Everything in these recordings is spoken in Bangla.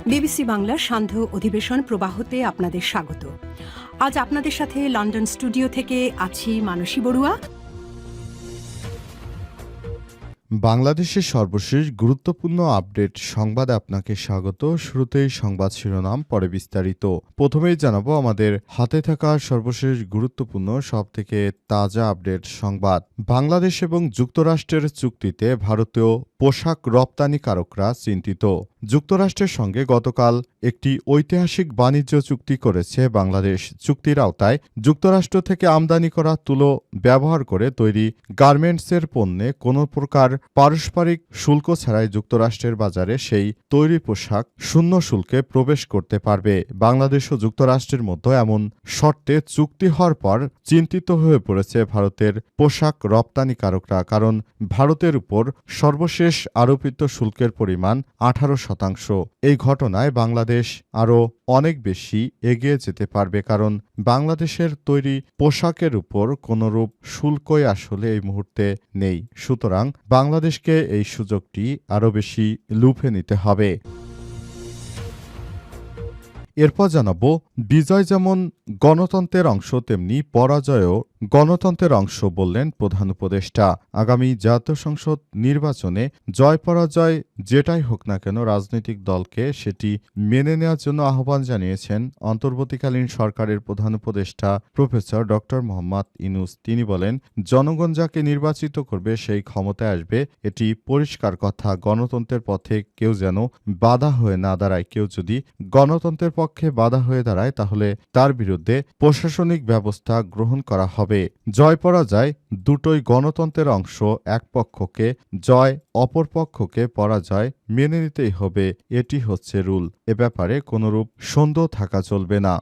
বিবিসি বাংলার সান্ধ্য অধিবেশন প্রবাহতে আপনাদের স্বাগত। আজ আপনাদের সাথে লন্ডন স্টুডিও থেকে আছি মানসী বড়ুয়া। বাংলাদেশের সর্বশেষ গুরুত্বপূর্ণ আপডেট সংবাদে আপনাকে স্বাগত। শুরুতেই সংবাদ শিরোনাম, পরে বিস্তারিত। প্রথমেই জানাবো আমাদের হাতে থাকা সর্বশেষ গুরুত্বপূর্ণ সবথেকে তাজা আপডেট সংবাদ। বাংলাদেশ এবং যুক্তরাষ্ট্রের চুক্তিতে ভারতীয় পোশাক রপ্তানিকারকরা চিন্তিত। যুক্তরাষ্ট্রের সঙ্গে গতকাল একটি ঐতিহাসিক বাণিজ্য চুক্তি করেছে বাংলাদেশ। চুক্তির আওতায় যুক্তরাষ্ট্র থেকে আমদানি করা তুলো ব্যবহার করে তৈরি গার্মেন্টসের পণ্যে কোনো প্রকার পারস্পরিক শুল্ক ছাড়াই যুক্তরাষ্ট্রের বাজারে সেই তৈরি পোশাক শূন্য শুল্কে প্রবেশ করতে পারবে। বাংলাদেশ ও যুক্তরাষ্ট্রের মধ্যে এমন শর্তে চুক্তি হওয়ার পর চিন্তিত হয়ে পড়েছে ভারতের পোশাক রপ্তানিকারকরা। কারণ ভারতের উপর সর্বশেষ আরোপিত শুল্কের পরিমাণ 18%। এই ঘটনায় বাংলাদেশ আরও অনেক বেশি এগিয়ে যেতে পারবে, কারণ বাংলাদেশের তৈরি পোশাকের উপর কোনরূপ শুল্কই আসলে এই মুহূর্তে নেই। সুতরাং বাংলাদেশকে এই সুযোগটি আরও বেশি লুফে নিতে হবে। এরপর জানাবো, বিজয় যেমন গণতন্ত্রের অংশ তেমনি পরাজয়ও গণতন্ত্রের অংশ বললেন প্রধান উপদেষ্টা। আগামী জাতীয় সংসদ নির্বাচনে জয় পরাজয় যেটাই হোক না কেন রাজনৈতিক দলকে সেটি মেনে নেওয়ার জন্য আহ্বান জানিয়েছেন অন্তর্বর্তীকালীন সরকারের প্রধান উপদেষ্টা প্রফেসর ড. মোহাম্মদ ইউনূস। তিনি বলেন, জনগণ যাকে নির্বাচিত করবে সেই ক্ষমতায় আসবে, এটি পরিষ্কার কথা। গণতন্ত্রের পথে কেউ যেন বাধা হয়ে না দাঁড়ায়। কেউ যদি গণতন্ত্রের পক্ষে বাধা হয়ে দাঁড়ায় তাহলে তার বিরুদ্ধে প্রশাসনিক ব্যবস্থা গ্রহণ করা হবে। জয় পরাজয় দুটোই গণতন্ত্রের অংশ। এক পক্ষকে জয়, অপর পক্ষকে পরাজয় মেনে নিতেই হবে, এটি হচ্ছে রুল। এ ব্যাপারে কোনরূপ সন্দেহ থাকা চলবে না।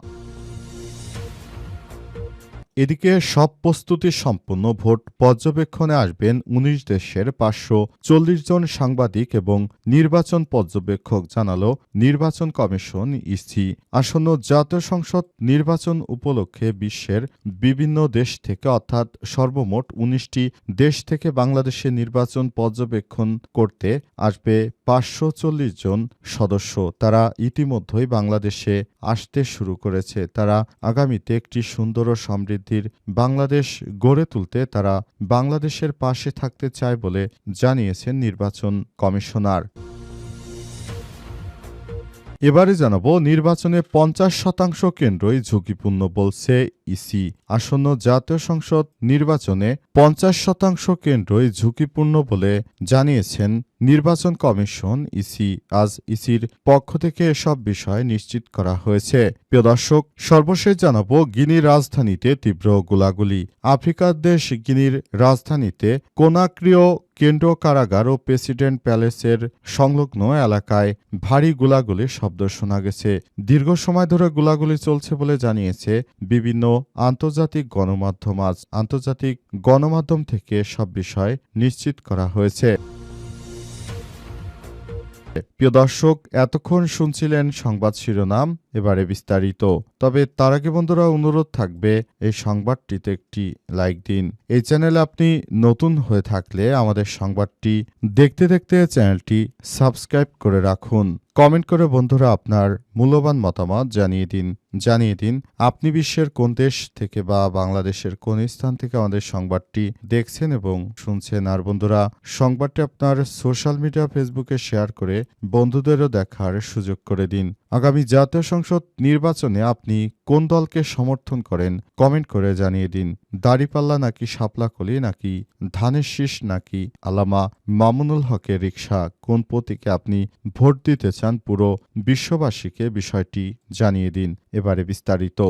এদিকে সব প্রস্তুতি সম্পন্ন ভোট পর্যবেক্ষণে আসবেন ১৯ দেশের ৫৪০ জন সাংবাদিক এবং নির্বাচন পর্যবেক্ষক, জানালো নির্বাচন কমিশন ইসি। আসন্ন জাতীয় সংসদ নির্বাচন উপলক্ষে বিশ্বের বিভিন্ন দেশ থেকে অর্থাৎ সর্বমোট ১৯টি দেশ থেকে বাংলাদেশের নির্বাচন পর্যবেক্ষণ করতে আসবে ৫৪০ জন সদস্য। তারা ইতিমধ্যেই বাংলাদেশে আসতে শুরু করেছে। তারা আগামীতে একটি সুন্দর ও সমৃদ্ধ বাংলাদেশ গড়ে তুলতে তারা বাংলাদেশের পাশে থাকতে চায় বলে জানিয়েছেন নির্বাচন কমিশনার। এবারে জানাবো, নির্বাচনে ৫০% কেন্দ্রই ঝুঁকিপূর্ণ বলছে ইসি। আসন্ন জাতীয় সংসদ নির্বাচনে ৫০% কেন্দ্রই ঝুঁকিপূর্ণ বলে জানিয়েছেন নির্বাচন কমিশন ইসি। আজ ইসির পক্ষ থেকে এসব বিষয় নিশ্চিত করা হয়েছে। প্রিয় দর্শক, সর্বশেষ জানাবো, গিনির রাজধানীতে তীব্র গোলাগুলি। আফ্রিকার দেশ গিনির রাজধানীতে কোনাক্রিও কেন্দ্র কারাগার ও প্রেসিডেন্ট প্যালেসের সংলগ্ন এলাকায় ভারী গোলাগুলির শব্দ শোনা গেছে। দীর্ঘ সময় ধরে গোলাগুলি চলছে বলে জানিয়েছে বিভিন্ন আন্তর্জাতিক গণমাধ্যম। আজ আন্তর্জাতিক গণমাধ্যম থেকে সব বিষয় নিশ্চিত করা হয়েছে। প্রিয় দর্শক, এতক্ষণ শুনছিলেন সংবাদ শিরোনাম, এবারে বিস্তারিত। তবে তার আগে বন্ধুরা অনুরোধ থাকবে, এই সংবাদটিতে একটি লাইক দিন। এই চ্যানেলে আপনি নতুন হয়ে থাকলে আমাদের সংবাদটি দেখতে দেখতে চ্যানেলটি সাবস্ক্রাইব করে রাখুন। কমেন্ট করে বন্ধুরা আপনার মূল্যবান মতামত জানিয়ে দিন আপনি বিশ্বের কোন দেশ থেকে বা বাংলাদেশের কোন স্থান থেকে আমাদের সংবাদটি দেখছেন এবং শুনছেন। আর বন্ধুরা, সংবাদটি আপনার সোশ্যাল মিডিয়া ফেসবুকে শেয়ার করে বন্ধুদেরও দেখার সুযোগ করে দিন। আগামী জাতীয় সংসদ নির্বাচনে আপনি কোন দলকে সমর্থন করেন কমেন্ট করে জানিয়ে দিন। দাড়িপাল্লা নাকি শাপলাকলি, নাকি ধানের শীষ, নাকি আল্লামা মামুনুল হকের রিকশা, কোন প্রতীকে আপনি ভোট দিতে চান পুরো বিশ্ববাসীকে বিষয়টি জানিয়ে দিন। এবারে বিস্তারিত।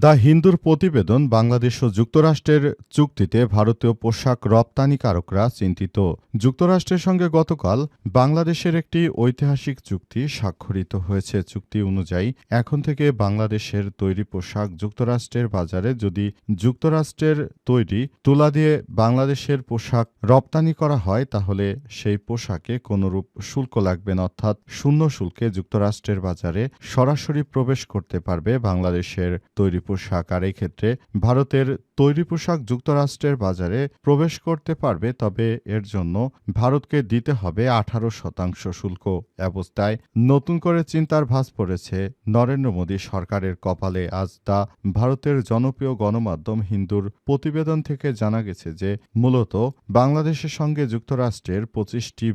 দ্য হিন্দুর প্রতিবেদন, বাংলাদেশ ও যুক্তরাষ্ট্রের চুক্তিতে ভারতীয় পোশাক রপ্তানিকারকরা চিন্তিত। যুক্তরাষ্ট্রের সঙ্গে গতকাল বাংলাদেশের একটি ঐতিহাসিক চুক্তি স্বাক্ষরিত হয়েছে। চুক্তি অনুযায়ী এখন থেকে বাংলাদেশের তৈরি পোশাক যুক্তরাষ্ট্রের বাজারে যদি যুক্তরাষ্ট্রের তৈরি তুলা দিয়ে বাংলাদেশের পোশাক রপ্তানি করা হয় তাহলে সেই পোশাকে কোনরূপ শুল্ক লাগবে না, অর্থাৎ শূন্য শুল্কে যুক্তরাষ্ট্রের বাজারে সরাসরি প্রবেশ করতে পারবে বাংলাদেশের তৈরি পোশাক। আর এই ক্ষেত্রে ভারতের তৈরি পোশাক যুক্তরাষ্ট্রের বাজারে প্রবেশ করতে পারবে, তবে এর জন্য ভারতকে দিতে হবে 18% শুল্ক। অবস্থায় নতুন করে চিন্তার ভাঁজ পড়েছে নরেন্দ্র মোদী সরকারের কপালে। আজ তা ভারতের জনপ্রিয় গণমাধ্যম হিন্দুর প্রতিবেদন থেকে জানা গেছে যে মূলত বাংলাদেশের সঙ্গে যুক্তরাষ্ট্রের 25টি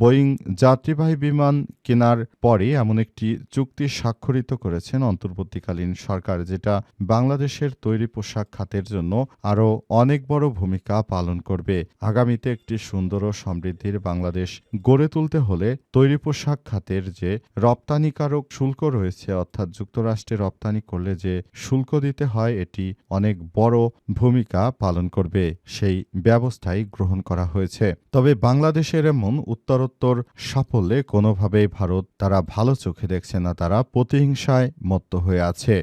বোয়িং যাত্রীবাহী বিমান কেনার পরে এমন একটি চুক্তি স্বাক্ষরিত করেছেন অন্তর্বর্তীকালীন সরকার, যেটা বাংলাদেশের তৈরি পোশাক খাতের জন্য আরও অনেক বড় ভূমিকা পালন করবে। আগামীতে একটি সুন্দর ও সমৃদ্ধির বাংলাদেশ গড়ে তুলতে হলে তৈরি পোশাক খাতের যে রপ্তানিকারক শুল্ক রয়েছে, অর্থাৎ যুক্তরাষ্ট্রে রপ্তানি করলে যে শুল্ক দিতে হয়, এটি অনেক বড় ভূমিকা পালন করবে। সেই ব্যবস্থাই গ্রহণ করা হয়েছে। তবে বাংলাদেশের এমন উত্তরোত্তর সাফল্যে কোনোভাবেই ভারত তারা ভালো চোখে দেখছে না, তারা প্রতিহিংসায় মত্ত হয়ে আছে।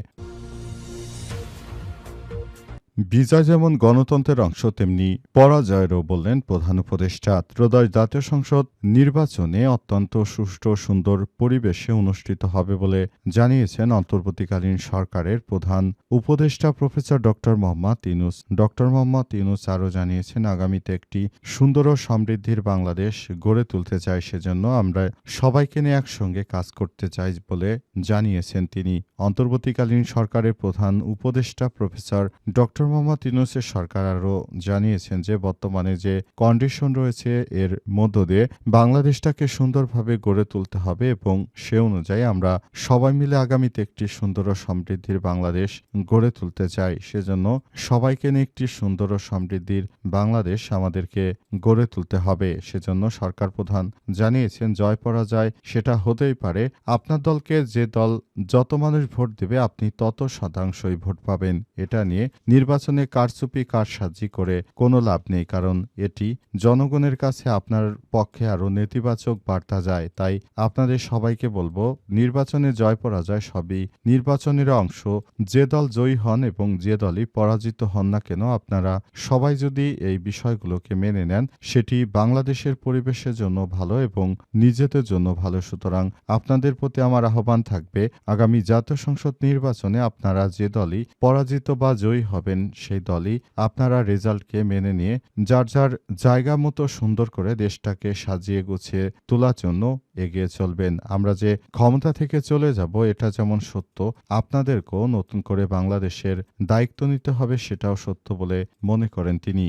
বিজয় যেমন গণতন্ত্রের অংশ, তেমনি পরাজয়েরও, বললেন প্রধান উপদেষ্টা। ত্রয়োদশ জাতীয় সংসদ নির্বাচনে অত্যন্ত সুষ্ঠু সুন্দর পরিবেশে অনুষ্ঠিত হবে বলে জানিয়েছেন অন্তর্বর্তীকালীন সরকারের প্রধান উপদেষ্টা professor doctor Mohammad Yunus. Doctor Mohammad Yunus আরও জানিয়েছেন, আগামীতে একটি সুন্দর ও সমৃদ্ধির বাংলাদেশ গড়ে তুলতে চাই, সেজন্য আমরা সবাইকে নিয়ে একসঙ্গে কাজ করতে চাই বলে জানিয়েছেন তিনি। অন্তর্বর্তীকালীন সরকারের প্রধান উপদেষ্টা প্রফেসর ডক্টর মোহাম্মদ ইউনূসের সরকার আরও জানিয়েছেন যে বর্তমানে যে কন্ডিশন রয়েছে এর মধ্য দিয়ে বাংলাদেশটাকে সুন্দরভাবে গড়ে তুলতে হবে এবং সে অনুযায়ী আমরা সবাই মিলে আগামীতে একটি সুন্দর ও সমৃদ্ধির বাংলাদেশ গড়ে তুলতে চাই। সেজন্য সবাইকে নিয়ে একটি সুন্দর ও সমৃদ্ধির বাংলাদেশ আমাদেরকে গড়ে তুলতে হবে। সেজন্য সরকার প্রধান জানিয়েছেন, জয় পরাজয় সেটা হতেই পারে, আপনার দলকে যে দল যত মানুষ ভোট দেবে আপনি তত শতাংশই ভোট পাবেন। এটা নিয়ে নির্বাচনে কারচুপি কারসাজি করে কোনো লাভ নেই, কারণ এটি জনগণের কাছে আপনার পক্ষে আরও নেতিবাচক বার্তা যায়। তাই আপনাদের সবাইকে বলবো, নির্বাচনে জয় পরাজয় সবই নির্বাচনের অংশ। যে দল জয়ী হন এবং যে দলই পরাজিত হন না কেন, আপনারা সবাই যদি এই বিষয়গুলোকে মেনে নেন, সেটি বাংলাদেশের পরিবেশের জন্য ভালো এবং নিজেদের জন্য ভালো। সুতরাং আপনাদের প্রতি আমার আহ্বান থাকবে, আগামী জাতীয় সংসদ নির্বাচনে আপনারা যে দলই পরাজিত বা জয়ী হবেন, সেই দলই আপনারা রেজাল্টকে মেনে নিয়ে যার যার জায়গা মতো সুন্দর করে দেশটাকে সাজিয়ে গুছিয়ে তোলার জন্য এগিয়ে চলবেন। আমরা যে ক্ষমতা থেকে চলে যাব এটা যেমন সত্য, আপনাদেরকেও নতুন করে বাংলাদেশের দায়িত্ব নিতে হবে, সেটাও সত্য বলে মনে করেন তিনি।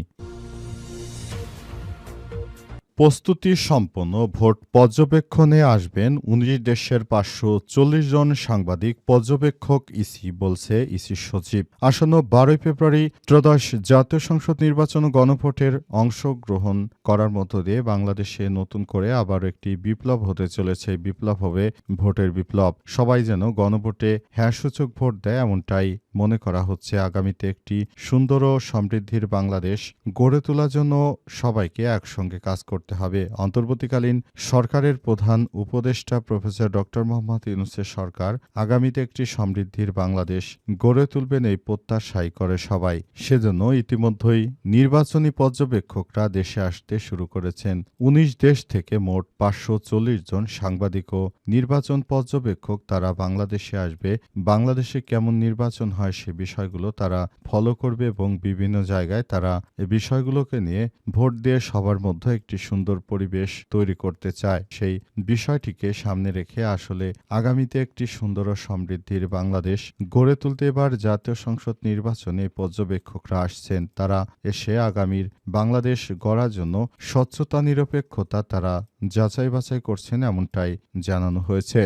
প্রস্তুতি সম্পন্ন ভোট পর্যবেক্ষণে আসবেন 19 দেশের 540 জন সাংবাদিক পর্যবেক্ষক, ইসি বলছে ইসি সচিব। আসন্ন 12 ফেব্রুয়ারি ত্রয়োদশ জাতীয় সংসদ নির্বাচন ও গণভোটের অংশগ্রহণ করার মধ্য দিয়ে বাংলাদেশে নতুন করে আবার একটি বিপ্লব হতে চলেছে। বিপ্লব হবে ভোটের বিপ্লব। সবাই যেন গণভোটে হ্যাঁ সূচক ভোট দেয়, এমনটাই মনে করা হচ্ছে। আগামীতে একটি সুন্দর ও সমৃদ্ধির বাংলাদেশ গড়ে তোলার জন্য সবাইকে একসঙ্গে কাজ করতে হবে। অন্তর্বর্তীকালীন সরকারের প্রধান উপদেষ্টা প্রফেসর ডক্টর মোহাম্মদ ইউনূসের সরকার আগামীতে একটি সমৃদ্ধির বাংলাদেশ গড়ে তুলবেন, এই প্রত্যাশাই করে সবাই। সেজন্য ইতিমধ্যেই নির্বাচনী পর্যবেক্ষকরা দেশে আসতে শুরু করেছেন। 19 দেশ থেকে মোট 540 জন সাংবাদিক ও নির্বাচন পর্যবেক্ষক তারা বাংলাদেশে আসবে। বাংলাদেশে কেমন নির্বাচন হয় সে বিষয়গুলো তারা ফলো করবে এবং বিভিন্ন জায়গায় তারা এই বিষয়গুলোকে নিয়ে ভোট দিয়ে সবার মধ্যে একটি সুন্দর পরিবেশ তৈরি করতে চায়। সেই বিষয়টিকে সামনে রেখে আসলে আগামীতে একটি সুন্দর ও সমৃদ্ধির বাংলাদেশ গড়ে তুলতে এবার জাতীয় সংসদ নির্বাচনে পর্যবেক্ষকরা আসছেন। তারা এসে আগামীর বাংলাদেশ গড়ার জন্য স্বচ্ছতা নিরপেক্ষতা তারা যাচাই বাছাই করছেন, এমনটাই জানানো হয়েছে।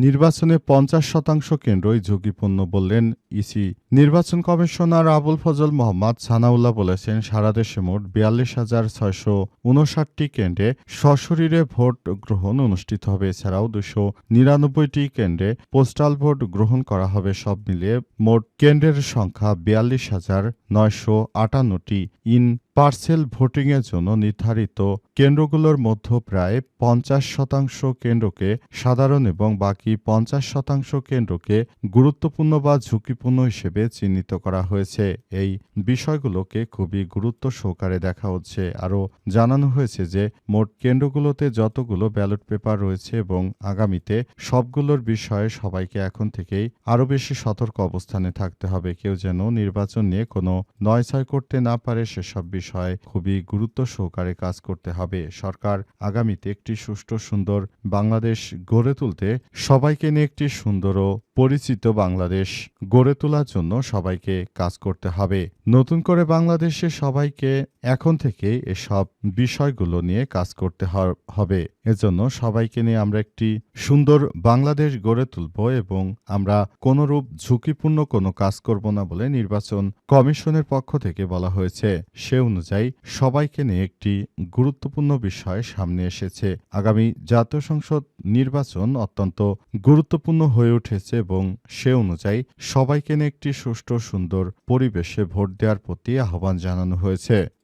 নির্বাচনে 50% কেন্দ্রই ঝুঁকিপূর্ণ, বললেন ইসি। নির্বাচন কমিশনার আবুল ফজল মোহাম্মদ সানাউল্লাহ বলেছেন, সারা দেশে মোট 42,659টি কেন্দ্রে সশরীরে ভোট গ্রহণ অনুষ্ঠিত হবে। এছাড়াও 299টি কেন্দ্রে পোস্টাল ভোট গ্রহণ করা হবে। সব মিলিয়ে মোট কেন্দ্রের সংখ্যা 42,958টি। ইন পার্সেল ভোটিংয়ের জন্য নির্ধারিত কেন্দ্রগুলোর মধ্যে প্রায় ৫০% কেন্দ্রকে সাধারণ এবং বাকি ৫০% কেন্দ্রকে গুরুত্বপূর্ণ বা ঝুঁকিপূর্ণ হিসেবে চিহ্নিত করা হয়েছে। এই বিষয়গুলোকে খুবই গুরুত্ব সহকারে দেখা হচ্ছে। আরও জানানো হয়েছে যে মোট কেন্দ্রগুলোতে যতগুলো ব্যালট পেপার রয়েছে এবং আগামীতে সবগুলোর বিষয়ে সবাইকে এখন থেকেই আরও বেশি সতর্ক অবস্থানে থাকতে হবে। কেউ যেন নির্বাচন নিয়ে কোনো নয়ছয় করতে না পারে, সেসব বিষয়ে খুবই গুরুত্ব সহকারে কাজ করতে হবে। সরকার আগামীতে একটি সুষ্ঠু সুন্দর বাংলাদেশ গড়ে তুলতে সবাইকে নিয়ে একটি সুন্দর ও পরিচিত বাংলাদেশ গড়ে তোলার জন্য সবাইকে কাজ করতে হবে। নতুন করে বাংলাদেশে সবাইকে এখন থেকেই এসব বিষয়গুলো নিয়ে কাজ করতে হবে। এজন্য সবাইকে নিয়ে আমরা একটি সুন্দর বাংলাদেশ গড়ে তুলব এবং আমরা কোনরূপ ঝুঁকিপূর্ণ কোনো কাজ করব না বলে নির্বাচন কমিশনের পক্ষ থেকে বলা হয়েছে। সে অনুযায়ী সবাইকে নিয়ে একটি গুরুত্বপূর্ণ বিষয় সামনে এসেছে। আগামী জাতীয় সংসদ নির্বাচন অত্যন্ত গুরুত্বপূর্ণ হয়ে উঠেছে এবং সে অনুযায়ী সবাইকে নিয়ে একটি সুষ্ঠু সুন্দর পরিবেশে ভোট দেওয়ার প্রতি আহ্বান জানানো হয়েছে।